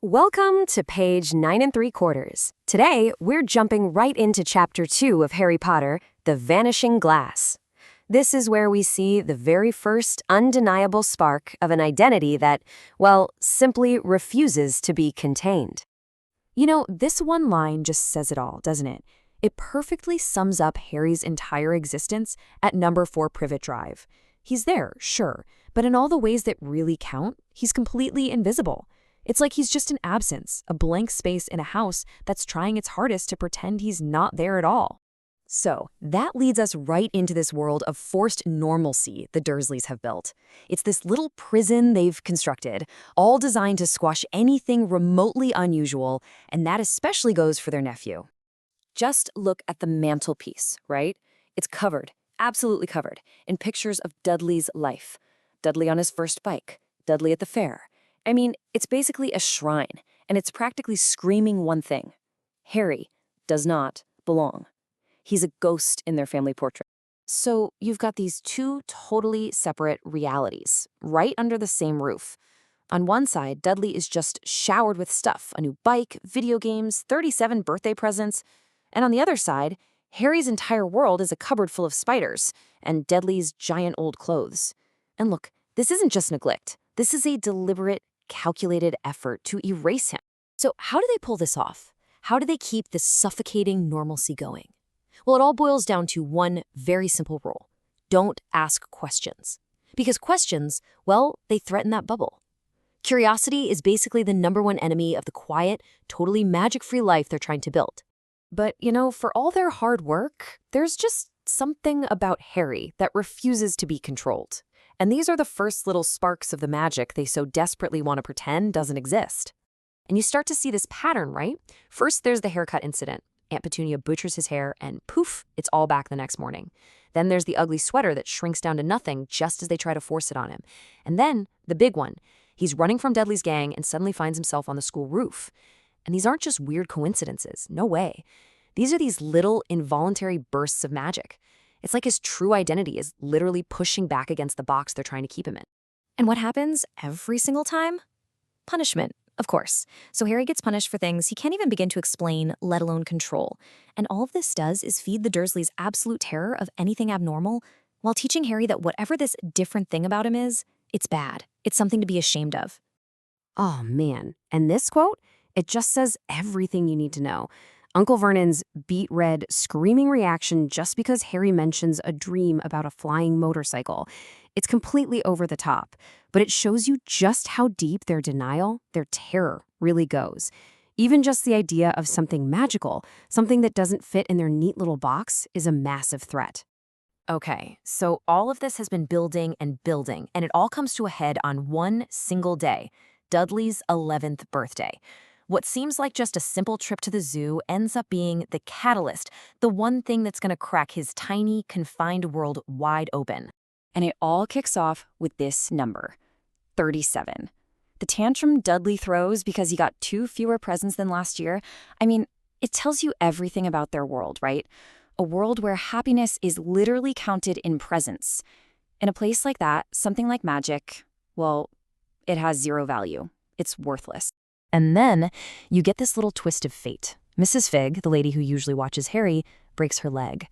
Welcome to page 9 3/4. Today, we're jumping right into chapter 2 of Harry Potter, The Vanishing Glass. This is where we see the very first undeniable spark of an identity that, well, simply refuses to be contained. You know, this one line just says it all, doesn't it? It perfectly sums up Harry's entire existence at number 4 Privet Drive. He's there, sure, but in all the ways that really count, he's completely invisible. It's like he's just an absence, a blank space in a house that's trying its hardest to pretend he's not there at all. So, that leads us right into this world of forced normalcy the Dursleys have built. It's this little prison they've constructed, all designed to squash anything remotely unusual, and that especially goes for their nephew. Just look at the mantelpiece, right? It's covered, absolutely covered, in pictures of Dudley's life. Dudley on his first bike, Dudley at the fair. I mean, it's basically a shrine, and it's practically screaming one thing. Harry does not belong. He's a ghost in their family portrait. So you've got these two totally separate realities, right under the same roof. On one side, Dudley is just showered with stuff, a new bike, video games, 37 birthday presents. And on the other side, Harry's entire world is a cupboard full of spiders and Dudley's giant old clothes. And look, this isn't just neglect. This is a deliberate, calculated effort to erase him. So how do they pull this off? How do they keep this suffocating normalcy going? Well, it all boils down to one very simple rule. Don't ask questions. Because questions, well, they threaten that bubble. Curiosity is basically the #1 enemy of the quiet, totally magic-free life they're trying to build. But, you know, for all their hard work, there's just something about Harry that refuses to be controlled. And these are the first little sparks of the magic they so desperately want to pretend doesn't exist. And you start to see this pattern, right? First, there's the haircut incident. Aunt Petunia butchers his hair, and poof, it's all back the next morning. Then there's the ugly sweater that shrinks down to nothing just as they try to force it on him. And then, the big one. He's running from Dudley's gang and suddenly finds himself on the school roof. And these aren't just weird coincidences. No way. These are these little, involuntary bursts of magic. It's like his true identity is literally pushing back against the box they're trying to keep him in. And what happens every single time? Punishment, of course. So Harry gets punished for things he can't even begin to explain, let alone control. And all of this does is feed the Dursleys' absolute terror of anything abnormal, while teaching Harry that whatever this different thing about him is, it's bad. It's something to be ashamed of. Oh, man. And this quote? It just says everything you need to know. Uncle Vernon's beet red, screaming reaction just because Harry mentions a dream about a flying motorcycle. It's completely over the top, but it shows you just how deep their denial, their terror, really goes. Even just the idea of something magical, something that doesn't fit in their neat little box, is a massive threat. Okay, so all of this has been building, and it all comes to a head on one single day, Dudley's 11th birthday. What seems like just a simple trip to the zoo ends up being the catalyst, the one thing that's going to crack his tiny, confined world wide open. And it all kicks off with this number, 37. The tantrum Dudley throws because he got 2 fewer presents than last year, I mean, it tells you everything about their world, right? A world where happiness is literally counted in presents. In a place like that, something like magic, well, it has zero value. It's worthless. And then you get this little twist of fate. Mrs. Fig, the lady who usually watches Harry, breaks her leg.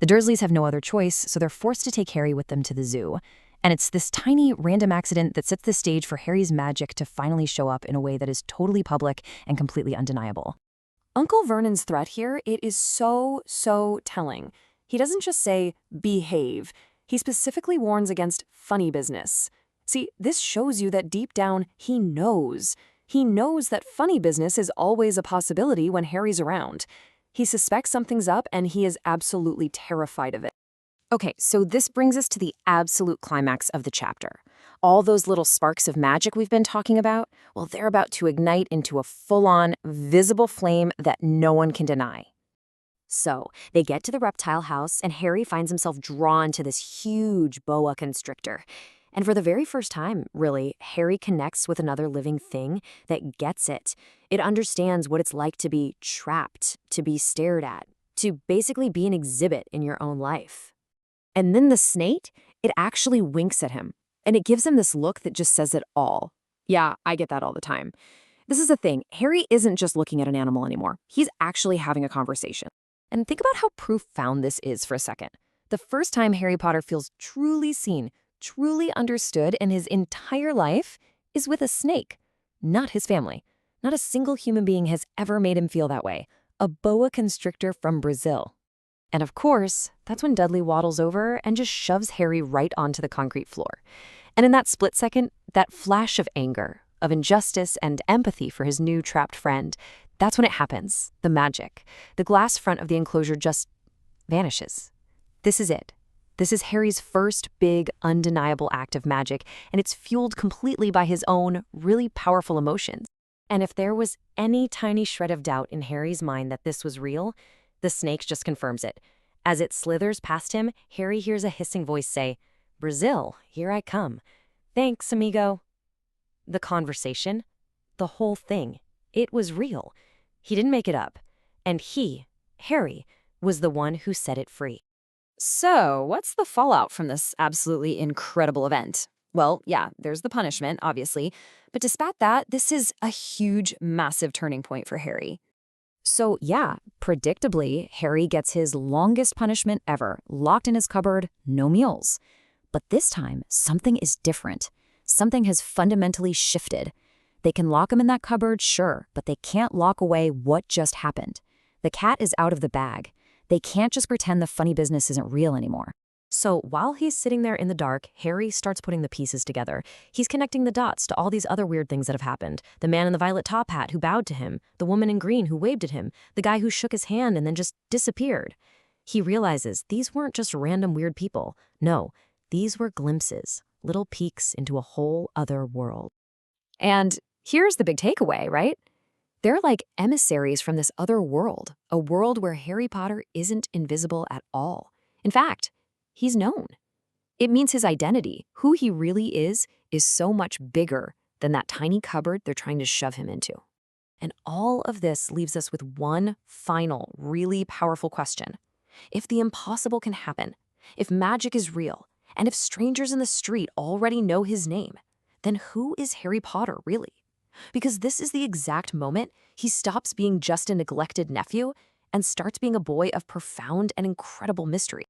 The Dursleys have no other choice, so they're forced to take Harry with them to the zoo. And it's this tiny, random accident that sets the stage for Harry's magic to finally show up in a way that is totally public and completely undeniable. Uncle Vernon's threat here, it is so telling. He doesn't just say, behave. He specifically warns against funny business. See, this shows you that deep down, he knows. He knows that funny business is always a possibility when Harry's around. He suspects something's up, and he is absolutely terrified of it. Okay, so this brings us to the absolute climax of the chapter. All those little sparks of magic we've been talking about, well, they're about to ignite into a full-on, visible flame that no one can deny. So, they get to the reptile house, and Harry finds himself drawn to this huge boa constrictor. And for the very first time, really, Harry connects with another living thing that gets it. It understands what it's like to be trapped, to be stared at, to basically be an exhibit in your own life. And then the snake, it actually winks at him. And it gives him this look that just says it all. Yeah, I get that all the time. This is the thing. Harry isn't just looking at an animal anymore. He's actually having a conversation. And think about how profound this is for a second. The first time Harry Potter feels truly seen, truly understood in his entire life is with a snake, not his family. Not a single human being has ever made him feel that way. A boa constrictor from Brazil. And of course, that's when Dudley waddles over and just shoves Harry right onto the concrete floor. And in that split second, that flash of anger, of injustice and empathy for his new trapped friend, that's when it happens, the magic. The glass front of the enclosure just vanishes. This is it. This is Harry's first big, undeniable act of magic, and it's fueled completely by his own really powerful emotions. And if there was any tiny shred of doubt in Harry's mind that this was real, the snake just confirms it. As it slithers past him, Harry hears a hissing voice say, "Brazil, here I come. Thanks, amigo." The conversation, the whole thing, it was real. He didn't make it up. And he, Harry, was the one who set it free. So, what's the fallout from this absolutely incredible event? Well, yeah, there's the punishment, obviously. But despite that, this is a huge, massive turning point for Harry. So, yeah, predictably, Harry gets his longest punishment ever, locked in his cupboard, no meals. But this time, something is different. Something has fundamentally shifted. They can lock him in that cupboard, sure, but they can't lock away what just happened. The cat is out of the bag. They can't just pretend the funny business isn't real anymore. So while he's sitting there in the dark, Harry starts putting the pieces together. He's connecting the dots to all these other weird things that have happened. The man in the violet top hat who bowed to him, the woman in green who waved at him, the guy who shook his hand and then just disappeared. He realizes these weren't just random weird people. No, these were glimpses, little peeks into a whole other world. And here's the big takeaway, right? They're like emissaries from this other world, a world where Harry Potter isn't invisible at all. In fact, he's known. It means his identity, who he really is so much bigger than that tiny cupboard they're trying to shove him into. And all of this leaves us with one final, really powerful question. If the impossible can happen, if magic is real, and if strangers in the street already know his name, then who is Harry Potter really? Because this is the exact moment he stops being just a neglected nephew and starts being a boy of profound and incredible mystery.